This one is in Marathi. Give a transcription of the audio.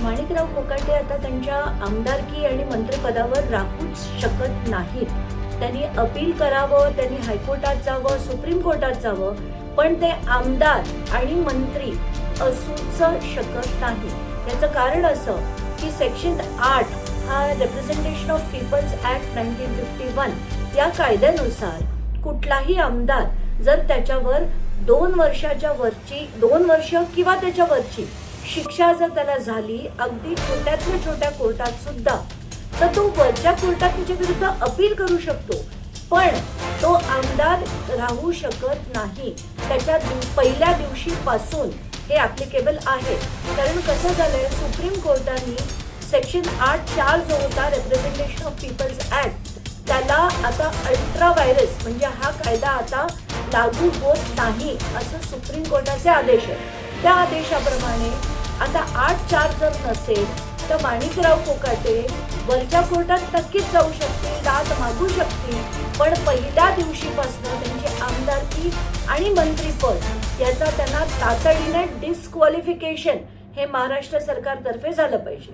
माणिकराव कोकाटे आता त्यांच्या आमदारकी आणि मंत्रिपदावर राहूच शकत नाहीत. त्यांनी अपील करावं, त्यांनी हायकोर्टात जावं, सुप्रीम कोर्टात जावं, पण ते आमदार आणि मंत्री असूच शकत नाही. याचं कारण असं की सेक्शन 8 हा रिप्रेझेंटेशन ऑफ पीपल्स ऍक्ट 1951 या कायद्यानुसार कुठलाही आमदार जर त्याच्यावर 2 वर्षाच्या वरची 2 वर्ष किंवा त्याच्या वरची शिक्षा जर त्याला झाली, अगदी छोट्यातल्या छोट्या कोर्टात सुद्धा, तर तो वरच्या कोर्टात त्याच्या विरुद्ध अपील करू शकतो. पण तो आमदार राहू शकत नाही. त्याच्या पहिल्या दिवशीपासून हे ऍप्लिकेबल आहे. कारण कसं झालंय, सुप्रीम कोर्टाने सेक्शन 8(4) जो होता रिप्रेझेंटेशन ऑफ पीपल्स ऍक्ट, त्याला आता अल्ट्रा व्हायरस म्हणजे हा कायदा आता लागू होत नाही असं सुप्रीम कोर्टाचे आदेश आहे. त्या आदेशाप्रमाणे आता 8(4) जर नसेल तर माणिकराव कोकाटे वरच्या कोर्टात नक्कीच जाऊ शकतील, दाद मागू शकतील, पण पहिल्या दिवशीपासून त्यांची आमदारकी आणि मंत्रीपद याचा त्यांना तातडीने डिस्क्वालिफिकेशन हे महाराष्ट्र सरकारतर्फे झालं पाहिजे.